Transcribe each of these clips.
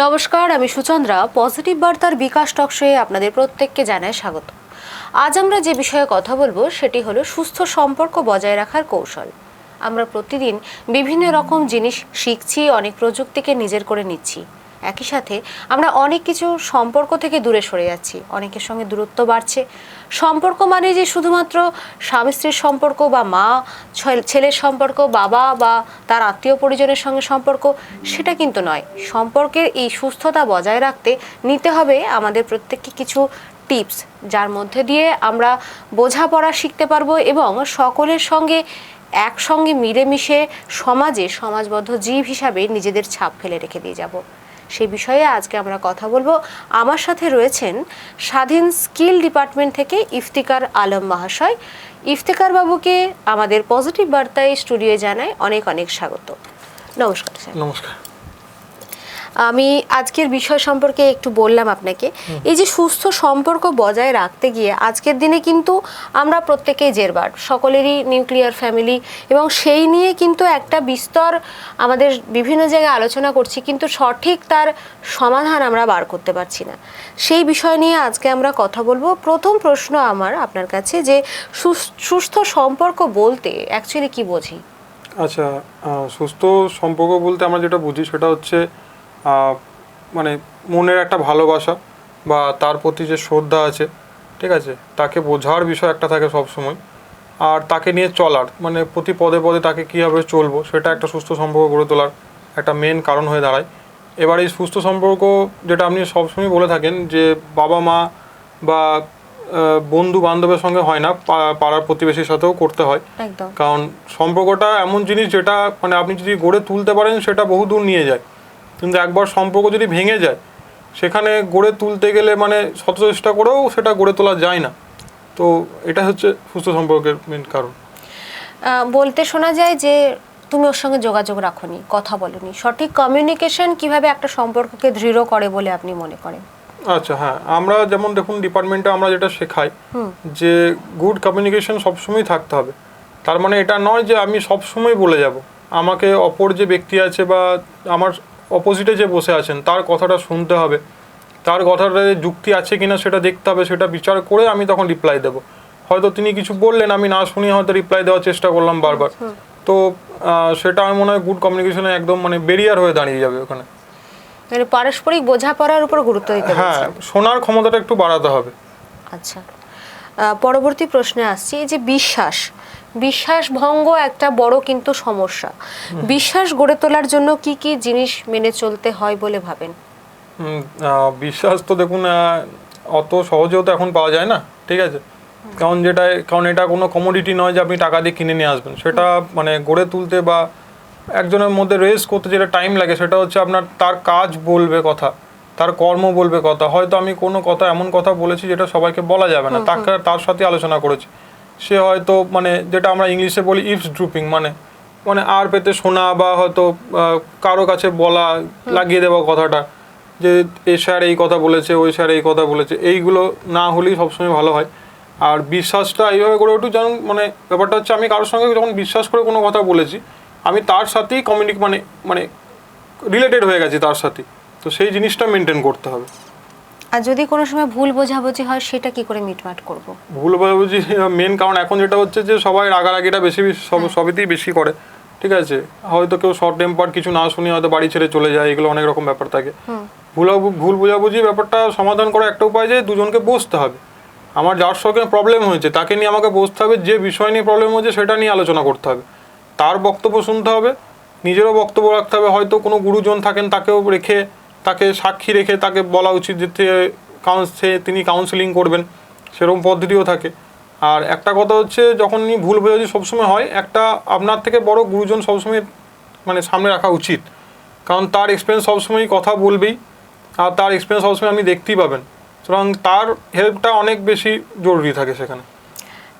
নমস্কার, আমি সুচন্দ্রা। পজিটিভ বার্তার বিকাশ টকশোয়ে আপনাদের প্রত্যেককে জানাই স্বাগত। আজ আমরা যে বিষয়ে কথা বলবো সেটি হলো সুস্থ সম্পর্ক বজায় রাখার কৌশল। আমরা প্রতিদিন বিভিন্ন রকম জিনিস শিখছি, অনেক প্রযুক্তিকে নিজের করে নিচ্ছি। একই সাথে আমরা অনেক কিছু সম্পর্ক থেকে দূরে সরে যাচ্ছি, অনেকের সঙ্গে দূরত্ব বাড়ছে। সম্পর্ক মানে যে শুধুমাত্র স্বামী স্ত্রীর সম্পর্ক বা মা ছেলের সম্পর্ক, বাবা বা তার আত্মীয় পরিজনের সঙ্গে সম্পর্ক, সেটা কিন্তু নয়। সম্পর্কের এই সুস্থতা বজায় রাখতে নিতে হবে আমাদের প্রত্যেককে কিছু টিপস, যার মধ্যে দিয়ে আমরা বোঝাপড়া শিখতে পারবো এবং সকলের সঙ্গে একসঙ্গে মিলেমিশে সমাজবদ্ধ জীব হিসাবে নিজেদের ছাপ ফেলে রেখে দিয়ে যাব। সেই বিষয়ে আজকে আমরা কথা বলবো। আমার সাথে রয়েছেন স্বাধীন স্কিল ডিপার্টমেন্ট থেকে ইফতিকার আলম মহাশয়। ইফতিকার বাবুকে আমাদের পজিটিভ বার্তায় স্টুডিওয়ে জানাই অনেক অনেক স্বাগত। নমস্কার স্যার। নমস্কার। আমি আজকের বিষয় সম্পর্কে একটু বললাম আপনাকে। এই যে সুস্থ সম্পর্ক বজায় রাখতে গিয়ে আজকের দিনে কিন্তু আমরা প্রত্যেকেই জেরবার, সকলেরই নিউক্লিয়ার ফ্যামিলি, এবং সেই নিয়ে কিন্তু একটা বিস্তর আমাদের বিভিন্ন জায়গায় আলোচনা করছি, কিন্তু সঠিক তার সমাধান আমরা বার করতে পারছি না। সেই বিষয় নিয়ে আজকে আমরা কথা বলবো। প্রথম প্রশ্ন আমার আপনার কাছে, যে সুস্থ সম্পর্ক বলতে অ্যাকচুয়ালি কি বোঝি? আচ্ছা, সুস্থ সম্পর্ক বলতে আমরা যেটা বুঝি সেটা হচ্ছে মানে মনের একটা ভালোবাসা বা তার প্রতি যে শ্রদ্ধা আছে, ঠিক আছে, তাকে বোঝার বিষয় একটা থাকে সবসময়, আর তাকে নিয়ে চলার, মানে প্রতি পদে পদে তাকে কীভাবে চলবো সেটা একটা সুস্থ সম্পর্ক গড়ে তোলার একটা মেন কারণ হয়ে দাঁড়ায়। এবার এই সুস্থ সম্পর্ক যেটা আপনি সবসময় বলে থাকেন যে বাবা মা বা বন্ধু বান্ধবের সঙ্গে হয় না, পাড়ার প্রতিবেশীর সাথেও করতে হয়। কারণ সম্পর্কটা এমন জিনিস যেটা মানে আপনি যদি গড়ে তুলতে পারেন সেটা বহু দূর নিয়ে যায়, কিন্তু একবার সম্পর্ক যদি ভেঙে যায় সেখানে গড়ে তুলতে গেলে মানে শত চেষ্টা করেও সেটা গড়ে তোলা যায় না। তো এটা হচ্ছে সুস্থ সম্পর্কের মেন কারণ। বলতে শোনা যায় যে তুমি ওর সঙ্গে যোগাযোগ রাখোনি, কথা বলোনি। সঠিক কমিউনিকেশন কিভাবে একটা সম্পর্ককে দৃঢ় করে বলে আপনি মনে করেন? আচ্ছা, হ্যাঁ, আমরা যেমন দেখুন ডিপার্টমেন্টে আমরা যেটা শেখাই যে গুড কমিউনিকেশন সবসময় থাকতে হবে। তার মানে এটা নয় যে আমি সবসময় বলে যাব। আমাকে অপর যে ব্যক্তি আছে বা আমার অপোজিটে যে বসে আছেন তার কথাটা শুনতে হবে, তার কথাটা যুক্তি আছে কিনা সেটা দেখতে হবে, সেটা বিচার করে আমি তখন রিপ্লাই দেবো। হয়তো তিনি কিছু বললেন, আমি না শুনিয়ে হয়তো রিপ্লাই দেওয়ার চেষ্টা করলাম বারবার, তো সেটা আমার মনে হয় গুড কমিউনিকেশনে একদম মানে ব্যারিয়ার হয়ে দাঁড়িয়ে যাবে ওখানে। মানে পারস্পরিক বোঝাপড়ার উপর গুরুত্ব দিতে হবে। হ্যাঁ, শোনার ক্ষমতাটা একটু বাড়াতে হবে। আচ্ছা, পরবর্তী প্রশ্নে আসছি। এই যে বিশ্বাস ভঙ্গ একটা বড় কিন্তু সমস্যা। বিশ্বাস গড়ে তোলার জন্য কি কি জিনিস মেনে চলতে হয় বলে ভাবেন? বিশ্বাস তো দেখুন অত সহজেও তো এখন পাওয়া যায় না, ঠিক আছে, কারণ এটা কোনো কমোডিটি নয় যে আপনি টাকা দিয়ে কিনে নিয়ে আসবেন। সেটা মানে গড়ে তুলতে বা একজনের মধ্যে রেস করতে যেটা টাইম লাগে সেটা হচ্ছে আপনার তার কাজ বলবে কথা, তার কর্ম বলবে কথা। হয়তো আমি কোনো কথা এমন কথা বলেছি যেটা সবাইকে বলা যাবে না, তার সাথে আলোচনা করেছি, সে হয়তো মানে যেটা আমরা ইংলিশে বলি ইভস ড্রুপিং, মানে আর পেতে শোনা বা হয়তো কারো কাছে বলা, লাগিয়ে দেওয়া কথাটা, যে এই স্যার এই কথা বলেছে, ওই স্যার এই কথা বলেছে, এইগুলো না হলেই সবসময় ভালো হয়। আর বিশ্বাসটা এইভাবে গড়ে উঠুক যেমন মানে ব্যাপারটা হচ্ছে আমি কারোর সঙ্গে যখন বিশ্বাস করে কোনো কথা বলেছি আমি তার সাথেই মানে রিলেটেড হয়ে গেছি তার সাথে, তো সেই জিনিসটা মেনটেন করতে হবে। আর যদি কোনো সময় ভুল বোঝাবুঝি হয় সেটা কি করে মিটমাট করব? ভুল বোঝাবুঝি মেন কারণ এখন যেটা হচ্ছে যে সবাই রাগারাগিটা সবেতেই বেশি করে, ঠিক আছে, হয়তো কেউ শর্ট টেম্পার, কিছু না শুনে হয়তো বাড়ি ছেড়ে চলে যায়, এগুলো অনেক রকম ব্যাপার থাকে। ভুল বোঝাবুঝি ব্যাপারটা সমাধান করার একটা উপায় যে দুজনকে বসতে হবে। আমার যার সঙ্গে প্রবলেম হয়েছে তাকে নিয়ে আমাকে বসতে হবে, যে বিষয় নিয়ে প্রবলেম হয়েছে সেটা নিয়ে আলোচনা করতে হবে, তার বক্তব্য শুনতে হবে, নিজেরও বক্তব্য রাখতে হবে। হয়তো কোনো গুরুজন থাকেন তাকেও রেখে, তাকে সাক্ষী রেখে তাকে বলা উচিত যে তিনি কাউন্সেলিং করবেন, সেরকম পদ্ধতিও থাকে। আর একটা কথা হচ্ছে যখন ভুল বোঝাবুঝি সবসময় হয়, একটা আপনার থেকে বড় গুরুজন সবসময় মানে সামনে রাখা উচিত, কারণ তার এক্সপিরিয়েন্স সবসময় কথা বলবেই, আর তার এক্সপিরিয়েন্স সবসময় আপনি দেখতেই পাবেন, সুতরাং তার হেল্পটা অনেক বেশি জরুরি থাকে সেখানে।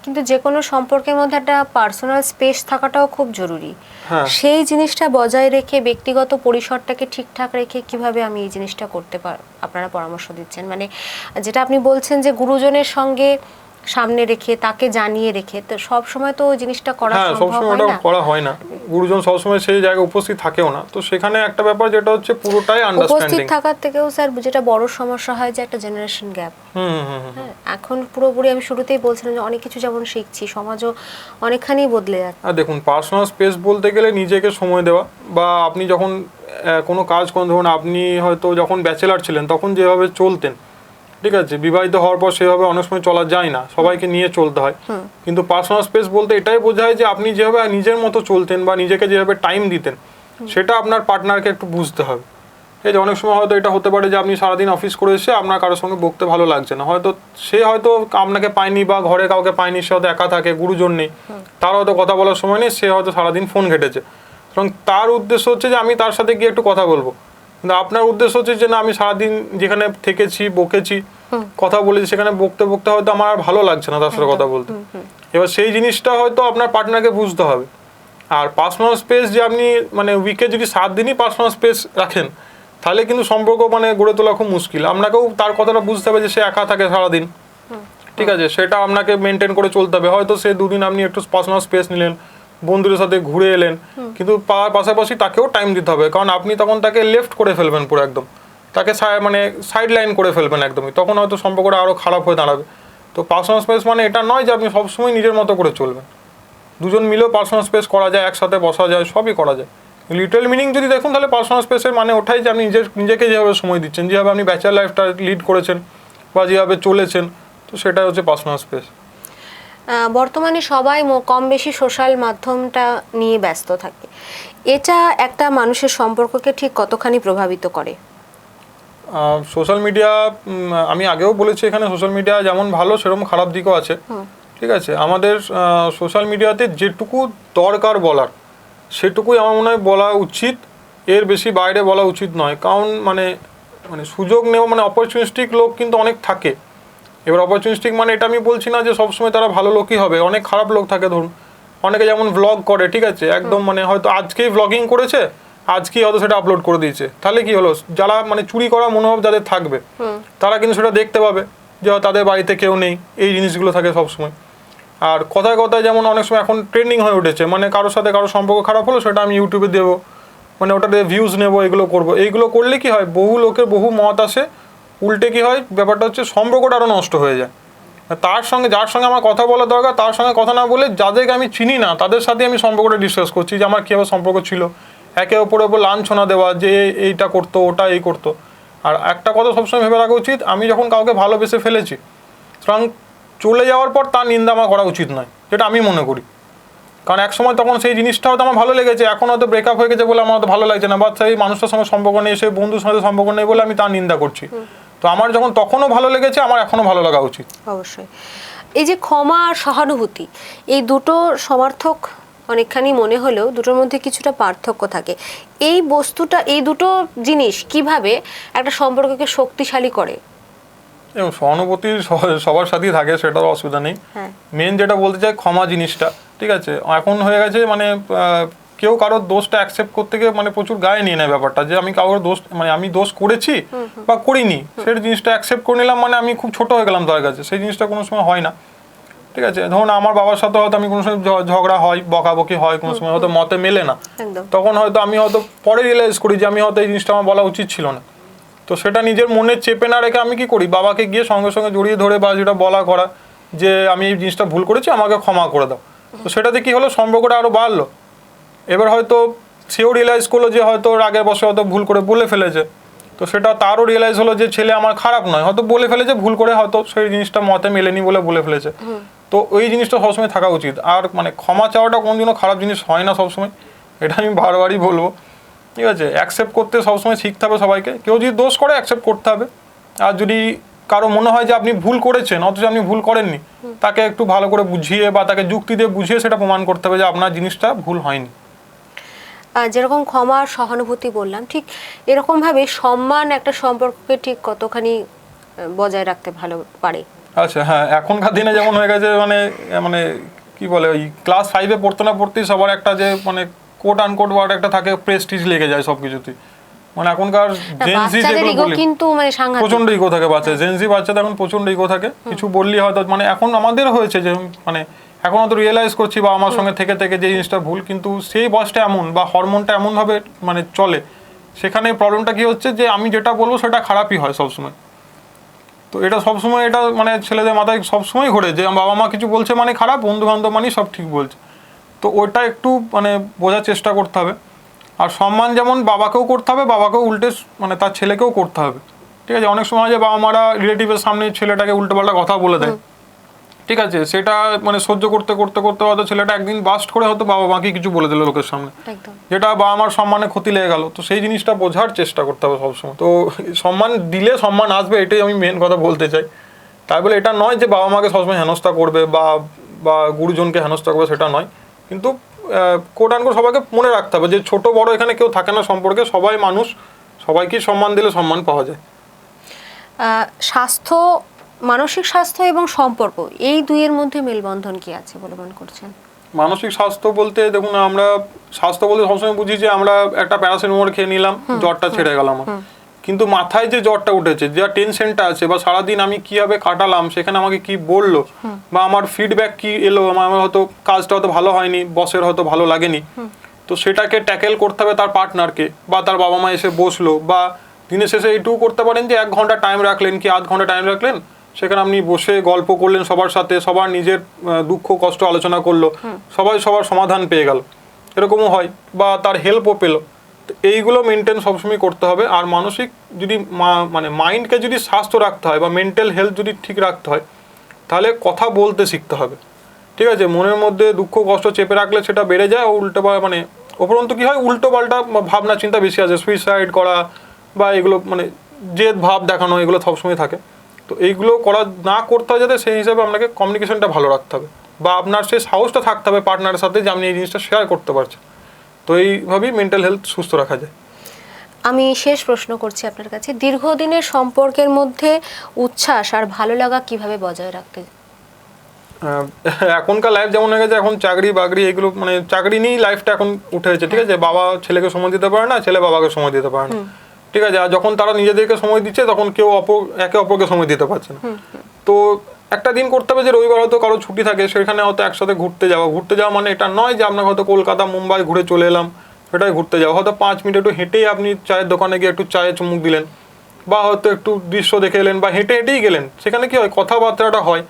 কিন্তু যে কোনো সম্পর্কের মধ্যে একটা পার্সোনাল স্পেস থাকাটাও খুব জরুরি। সেই জিনিসটা বজায় রেখে ব্যক্তিগত পরিসরটাকে ঠিকঠাক রেখে কিভাবে আমি এই জিনিসটা করতে আপনারা পরামর্শ দিচ্ছেন? মানে যেটা আপনি বলছেন যে গুরুজনের সঙ্গে সামনে রেখে তাকে জানিয়ে রেখে, তো সব সময় তো ওই জিনিসটা করা হ্যাঁ, সম্ভব সবসময় হয় ওটা না। করা হয় না, গুরুজন সবসময় সেই জায়গায় উপস্থিত থাকেও না, তো সেখানে একটা ব্যাপার যেটা হচ্ছে পুরোটাই উপস্থিত আন্ডারস্ট্যান্ডিং। থাকার থেকেও স্যার যেটা বড় সমস্যা হয় যে একটা জেনারেশন গ্যাপ। হ্যাঁ, এখন পুরোপুরি আমি শুরুতেই বলছিলাম যে অনেক কিছু যেমন শিখছি, সমাজও অনেকখানি বদলে যাচ্ছে। আর দেখুন, পার্সোনাল স্পেস বলতে গেলে নিজেকে সময় দেওয়া, বা আপনি যখন কোনো কাজ করেন, ধরুন আপনি হয়তো যখন ব্যাচেলার ছিলেন তখন যেভাবে চলতেন, ঠিক আছে, বিবাহিত হওয়ার পর সেভাবে অনেক সময় চলা যায় না, সবাইকে নিয়ে চলতে হয়। কিন্তু পার্সোনাল স্পেস বলতে এটাই বোঝায় যে আপনি যেভাবে নিজের মতো চলতেন বা নিজেকে যেভাবে টাইম দিতেন, সেটা আপনার পার্টনারকে একটু বুঝতে হবে। এই যে অনেক সময় হয়তো এটা হতে পারে যে আপনি সারাদিন অফিস করে এসে আপনার কারোর সঙ্গে বকতে ভালো লাগছে না, হয়তো সে হয়তো আপনাকে পায়নি বা ঘরে কাউকে পায়নি, সে হয়তো একা থাকে, গুরুজন নেই, তার হয়তো কথা বলার সময় নেই, সে হয়তো সারাদিন ফোন ঘেটেছে, এবং তার উদ্দেশ্য হচ্ছে যে আমি তার সাথে গিয়ে একটু কথা বলবো। কিন্তু আপনার উদ্দেশ্য হচ্ছে যে না, আমি সারাদিন যেখানে থেকেছি, বকেছি, কথা বলেছি, সেখানে বকতে বকতে হয়তো আমার আর ভালো লাগছে না তার সাথে কথা বলতে। এবার সেই জিনিসটা হয়তো আপনার পার্টনারকে বুঝতে হবে। আর পার্সোনাল স্পেস যে আপনি মানে উইকে যদি 7 দিনই পার্সোনাল স্পেস রাখেন, তাহলে কিন্তু সম্পর্ক মানে গড়ে তোলা খুব মুশকিল। আপনাকেও তার কথাটা বুঝতে হবে যে সে একা থাকে সারাদিন, ঠিক আছে, সেটা আপনাকে মেনটেন করে চলতে হবে। হয়তো সে 2 দিন আপনি একটু পার্সোনাল স্পেস নিলেন, বন্ধুদের সাথে ঘুরে এলেন, কিন্তু পাশাপাশি তাকেও টাইম দিতে হবে, কারণ আপনি তখন তাকে লেফট করে ফেলবেন পুরো একদম, তাকে মানে সাইড লাইন করে ফেলবেন একদমই, তখন হয়তো সম্পর্কটা আরও খারাপ হয়ে দাঁড়াবে। তো পার্সোনাল স্পেস মানে এটা নয় যে আপনি সবসময় নিজের মতো করে চলবেন, দুজন মিলেও পার্সোনাল স্পেস করা যায়, একসাথে বসা যায়, সবই করা যায়। লিটল মিনিং যদি দেখুন, তাহলে পার্সোনাল স্পেসের মানে ওঠাই যে আপনি নিজেকে যেভাবে সময় দিচ্ছেন, যেভাবে আপনি ব্যাচেলার লাইফটা লিড করেছেন বা যেভাবে চলেছেন, তো সেটাই হচ্ছে পার্সোনাল স্পেস। বর্তমানে সবাই কম বেশি সোশ্যাল মাধ্যমটা নিয়ে ব্যস্ত থাকে, এটা একটা মানুষের সম্পর্ককে ঠিক কতখানি প্রভাবিত করে? সোশ্যাল মিডিয়া, আমি আগেও বলেছি এখানে, সোশ্যাল মিডিয়া যেমন ভালো সেরকম খারাপ দিকও আছে, ঠিক আছে। আমাদের সোশ্যাল মিডিয়াতে যেটুকু দরকার বলার সেটুকুই আমার মনে হয় বলা উচিত, এর বেশি বাইরে বলা উচিত নয়। কারণ মানে মানে সুযোগ নেওয়া মানে অপরচুনিস্টিক লোক কিন্তু অনেক থাকে। এবার অপরচুনিস্টিক মানে এটা আমি বলছি না যে সবসময় তারা ভালো লোকই হবে, অনেক খারাপ লোক থাকে। ধরুন অনেকে যেমন ভ্লগ করে, ঠিক আছে, একদম মানে হয়তো আজকেই ভ্লগিং করেছে, আজকেই হয়তো সেটা আপলোড করে দিয়েছে, তাহলে কি হলো, যারা মানে চুরি করার মনোভাব যাদের থাকবে তারা কিন্তু সেটা দেখতে পাবে যে তাদের বাড়িতে কেউ নেই, এই জিনিসগুলো থাকে সবসময়। আর কথায় কথায় যেমন অনেক সময় এখন ট্রেন্ডিং হয়ে উঠেছে, মানে কারোর সাথে কারোর সম্পর্ক খারাপ হলো, সেটা আমি ইউটিউবে দেবো, মানে ওটাতে ভিউজ নেবো, এগুলো করবো। এইগুলো করলে কি হয়, বহু লোকের বহু মত আসে, উল্টে কি হয়, ব্যাপারটা হচ্ছে সম্পর্কটা আরও নষ্ট হয়ে যায়। তার সঙ্গে যার সঙ্গে আমার কথা বলা দরকার তার সঙ্গে কথা না বলে, যাদেরকে আমি চিনি না তাদের সাথে আমি সম্পর্কটা ডিসকাস করছি যে আমার কীভাবে সম্পর্ক ছিল, একে অপরের ওপর লাঞ্ছনা দেওয়া যে এইটা করতো, ওটা এই করতো। আর একটা কথা সবসময় ভেবে রাখা উচিত, আমি যখন কাউকে ভালোবেসে ফেলেছি, সুতরাং চলে যাওয়ার পর তার নিন্দা আমার করা উচিত নয়, যেটা আমি মনে করি। কারণ এক সময় তখন সেই জিনিসটা হয়তো আমার ভালো লেগেছে, এখন হয়তো ব্রেকআপ হয়ে গেছে বলে আমার হয়তো ভালো লাগছে না, বা সেই মানুষটার সঙ্গে সম্পর্ক নেই, সেই বন্ধুর সঙ্গে সম্পর্ক নেই বলে আমি তার নিন্দা করছি। তো আমার যখন তখনও ভালো লেগেছে, আমার এখনও ভালো লাগা উচিত। অবশ্যই। এই যে ক্ষমা আর সহানুভূতি, এই দুটো সমার্থক অনেকখানি মনে হলেও দুটোর মধ্যে কিছুটা পার্থক্য থাকে। এই বস্তুটা, এই দুটো জিনিস কিভাবে একটা সম্পর্ককে শক্তিশালী করে? এবং সহানুভূতি সবার সাথেই থাকে, সেটারও অসুবিধা নেই। মেন যেটা বলতে চাই, ক্ষমা জিনিসটা, ঠিক আছে, এখন হয়ে গেছে মানে কেউ কারোর দোষটা অ্যাকসেপ্ট করতে গিয়ে মানে প্রচুর গায়ে নিয়ে নেয় ব্যাপারটা, যে আমি কারোর দোষ মানে আমি দোষ করেছি বা করিনি, সেই জিনিসটা অ্যাকসেপ্ট করে নিলাম, মানে আমি খুব ছোট হয়ে গেলাম তার কাছে। সেই জিনিসটা কোনো সময় হয় না, ঠিক আছে। ধরুন আমার বাবার সাথে হয়তো আমি কোনো সময় ঝগড়া হয়, বকাবকি হয়, কোনো সময় হয়তো মতে মেলে না, তখন হয়তো আমি হয়তো পরে রিয়েলাইজ করি যে আমি হয়তো এই জিনিসটা আমার বলা উচিত ছিল না। তো সেটা নিজের মনে চেপে না রেখে আমি কি করি, বাবাকে গিয়ে সঙ্গে সঙ্গে জড়িয়ে ধরে বা যেটা বলা করা যে আমি এই জিনিসটা ভুল করেছি, আমাকে ক্ষমা করে দাও। তো সেটাতে কি হলো, সম্পর্কটা আরও বাড়লো। এবার হয়তো সেও রিয়েলাইজ করলো যে হয়তো আগের বছর হয়তো ভুল করে বলে ফেলেছে, তো সেটা তারও রিয়েলাইজ হলো যে ছেলে আমার খারাপ নয়, হয়তো বলে ফেলেছে ভুল করে, হয়তো সেই জিনিসটা মতে মেলেনি বলে ফেলেছে। তো ওই জিনিসটা সবসময় থাকা উচিত। আর মানে ক্ষমা চাওয়াটা কোনোদিনও খারাপ জিনিস হয় না সবসময়, এটা আমি বারবারই বলবো, ঠিক আছে। অ্যাকসেপ্ট করতে সবসময় শিখতে হবে সবাইকে, কেউ যদি দোষ করে অ্যাকসেপ্ট করতে হবে। আর যদি কারো মনে হয় যে আপনি ভুল করেছেন অথচ আপনি ভুল করেননি, তাকে একটু ভালো করে বুঝিয়ে বা তাকে যুক্তি দিয়ে বুঝিয়ে সেটা প্রমাণ করতে হবে যে আপনার জিনিসটা ভুল হয়নি। যেরকম ক্ষমা আর সহানুভূতি বললাম, ঠিক এরকমভাবে সম্মান একটা সম্পর্ককে ঠিক কতখানি বজায় রাখতে ভালো পারে? আচ্ছা, হ্যাঁ, এখনকার দিনে যেমন হয়ে গেছে মানে মানে কি বলে, ওই ক্লাস 5 পড়তে না পড়তেই সবার একটা যে মানে কোট আনকোট ওয়ার্ড একটা থাকে, প্রেস্টিজ লেগে যায় সব কিছুতেই। মানে এখনকার জেনজি বাচ্চাদের যেগুলো ইগো বলি কিন্তু মানে সাংঘাতিক। প্রচন্ড ইগো থাকে বাচ্চা, জেনজি বাচ্চাদের এখন প্রচন্ড ইগো থাকে, কিছু বললি হয়তো মানে এখন আমাদের হয়েছে যে মানে এখন তো রিয়েলাইজ করছি বা আমার সঙ্গে থেকে থেকে যে জিনিসটা ভুল, কিন্তু সেই বয়সটা এমন বা হরমোনটা এমনভাবে মানে চলে, সেখানে প্রবলেমটা কি হচ্ছে যে আমি যেটা বলবো সেটা খারাপই হয় সবসময়। তো এটা সবসময় এটা মানে ছেলেদের মাথায় সবসময় ঘোরে যে বাবা মা কিছু বলছে মানে খারাপ, বন্ধু বান্ধব মানে সব ঠিক বলছে। তো ওইটা একটু মানে বোঝার চেষ্টা করতে হবে। আর সম্মান যেমন বাবাকেও করতে হবে, বাবাকেও উল্টে মানে তার ছেলেকেও করতে হবে, ঠিক আছে। অনেক সময় যে বাবা মারা রিলেটিভের সামনে ছেলেটাকে উল্টোপাল্টা কথা বলে দেয়, ঠিক আছে, সেটা মানে সহ্য করতে করতে করতে হয়তো ছেলেটা একদিন বাস্ট করে হয়তো বাবা মাকে কিছু বলে দিল লোকের সামনে, একদম। যেটা বাবা মার সম্মানে ক্ষতি লেগে গেল। তো সেই জিনিসটা বোঝার চেষ্টা করতে হবে সবসময়। তো সম্মান দিলে সম্মান আসবে, এটাই আমি মেন কথা বলতে চাই। তাই বলে এটা নয় যে বাবা মাকে সবসময় হেনস্থা করবে বা বা গুরুজনকে হেনস্থা করবে, সেটা নয়। কিন্তু কোট আনকোট সবাইকে মনে রাখতে হবে যে ছোট বড় এখানে কেউ থাকে না সম্পর্কে, সবাই মানুষ, সবাইকে সম্মান দিলে সম্মান পাওয়া যায়। স্বাস্থ্য, মানসিক স্বাস্থ্য এবং সম্পর্ক, এই দুইয়ের মধ্যে মেলবন্ধন কি আছে বলে মনে করছেন? মানসিক স্বাস্থ্য বলতে দেখুন, আমরা স্বাস্থ্য বলতে সবসময় বুঝি যে আমরা একটা প্যারাসিটামল খেয়ে নিলাম, জ্বরটা ছেড়ে গেল আমার, কিন্তু মাথায় যে জ্বরটা উঠেছে, যে টেনশনটা আছে, বা সারাদিন আমি কিভাবে কাটালাম, সেখানে আমাকে কি বললো বা আমার ফিডব্যাক কি এলো, আমার হয়তো কাজটা হয়তো ভালো হয়নি, বসের হয়তো ভালো লাগেনি, তো সেটাকে ট্যাকেল করতে হবে তার পার্টনারকে, বা তার বাবা মা এসে বসলো, বা দিনের শেষে এইটুকু করতে পারেন যে 1 ঘন্টা টাইম রাখলেন কি আধ ঘন্টা টাইম রাখলেন, সেখানে আপনি বসে গল্প করলেন সবার সাথে, সবার নিজের দুঃখ কষ্ট আলোচনা করলো, সবাই সবার সমাধান পেয়ে গেল, এরকমও হয়, বা তার হেল্পও পেলো। তো এইগুলো মেনটেন সবসময় করতে হবে। আর মানসিক যদি মানে মাইন্ডকে যদি স্বাস্থ্য রাখতে হয় বা মেন্টাল হেলথ যদি ঠিক রাখতে হয়, তাহলে কথা বলতে শিখতে হবে, ঠিক আছে। মনের মধ্যে দুঃখ কষ্ট চেপে রাখলে সেটা বেড়ে যায়, উল্টো মানে উপরন্তু কি হয়, উল্টো পাল্টা ভাবনা চিন্তা বেশি আছে, সুইসাইড করা বা এগুলো মানে জেদ ভাব দেখানো, এগুলো সবসময় থাকে। তো এইগুলো করা না করতে হয় যাতে, সেই হিসাবে আপনাকে কমিউনিকেশনটা ভালো রাখতে হবে, বা আপনার সেই সাহসটা থাকতে হবে পার্টনারের সাথে যে আপনি এই জিনিসটা শেয়ার করতে পারছেন। তো এইভাবেই মেন্টাল হেলথ সুস্থ রাখা যায়। আমি শেষ প্রশ্ন করছি আপনার কাছে, দীর্ঘদিনের সম্পর্কের মধ্যে উচ্ছ্বাস আর ভালো লাগা কিভাবে বজায় রাখতে? এখনকার লাইফ যেমন হয়ে গেছে, এখন চাকরি বাকরি এগুলো মানে চাকরি নিয়েই লাইফটা এখন উঠে গেছে, ঠিক আছে। বাবা ছেলেকে সময় দিতে পারে না, ছেলে বাবাকে সময় দিতে পারে না, ঠিক আছে। আর যখন তারা নিজেদেরকে সময় দিচ্ছে, তখন কেউ একে অপরকে সময় দিতে পারছে না। তো একটা দিন করতে হবে যে রবিবার হয়তো কারো ছুটি থাকে, সেখানে হয়তো একসাথে ঘুরতে যাওয়া মানে এটা নয় যে আপনার হয়তো কলকাতা মুম্বাই ঘুরে চলে এলাম, সেটাই ঘুরতে যাওয়া, হয়তো 5 মিনিট একটু হেঁটেই আপনি চায়ের দোকানে গিয়ে একটু চায়ে চুমুক দিলেন, বা হয়তো একটু দৃশ্য দেখে এলেন, বা হেঁটে হেঁটেই গেলেন, সেখানে কি হয়, কথাবার্তাটা হয়,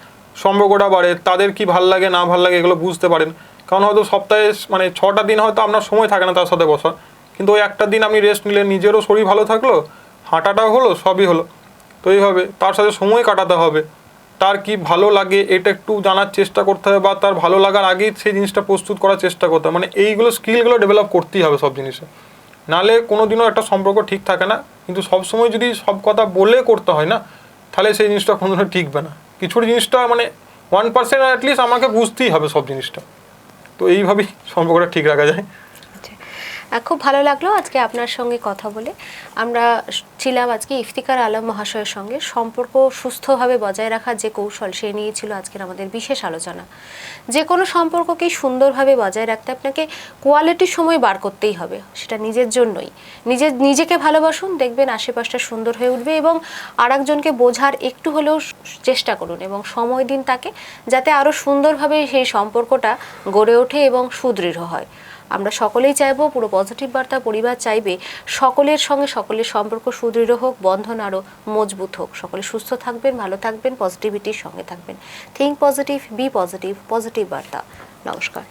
সম্পর্কটা বাড়ে, তাদের কি ভাল লাগে না ভাল লাগে এগুলো বুঝতে পারেন। কারণ হয়তো সপ্তাহে মানে 6টা দিন হয়তো আপনার সময় থাকে না তার সাথে বসার, কিন্তু ওই একটা দিন আপনি রেস্ট নিলেন, নিজেরও শরীর ভালো থাকলো, হাঁটাটাও হলো, সবই হলো। তো এইভাবে তার সাথে সময় কাটাতে হবে, তার কি ভালো লাগে এটা একটু জানার চেষ্টা করতে হবে, বা তার ভালো লাগার আগেই সেই জিনিসটা প্রস্তুত করার চেষ্টা করতে হবে। মানে এইগুলো স্কিলগুলো ডেভেলপ করতেই হবে সব জিনিসে, নাহলে কোনোদিনও একটা সম্পর্ক ঠিক থাকে না। কিন্তু সবসময় যদি সব কথা বলে করতে হয় না, তাহলে সেই জিনিসটা কোনোদিনও টিকবে না। কিছু জিনিসটা মানে 1% অ্যাটলিস্ট আমাকে বুঝতেই হবে সব জিনিসটা। তো এইভাবেই সম্পর্কটা ঠিক রাখা যায়। খুব ভালো লাগলো আজকে আপনার সঙ্গে কথা বলে। আমরা ছিলাম আজকে ইফতিকার আলম মহাশয়ের সঙ্গে, সম্পর্ক সুস্থভাবে বজায় রাখার যে কৌশল, সে নিয়ে ছিল আজকের আমাদের বিশেষ আলোচনা। যে কোনো সম্পর্ককেই সুন্দরভাবে বজায় রাখতে আপনাকে কোয়ালিটি সময় বার করতেই হবে, সেটা নিজের জন্যই। নিজেকে ভালোবাসুন, দেখবেন আশেপাশটা সুন্দর হয়ে উঠবে, এবং আরেকজনকে বোঝার একটু হলেও চেষ্টা করুন এবং সময় দিন তাকে, যাতে আরও সুন্দরভাবে সেই সম্পর্কটা গড়ে ওঠে এবং সুদৃঢ় হয়। আমরা সকলেই চাইবো, পুরো পজিটিভ বার্তা পরিবার চাইবে সকলের সঙ্গে সকলের সম্পর্ক সুদৃঢ় হোক, বন্ধন আরও মজবুত হোক। সকলে সুস্থ থাকবেন, ভালো থাকবেন, পজিটিভিটির সঙ্গে থাকবেন। Think positive, be positive, positive বার্তা। নমস্কার।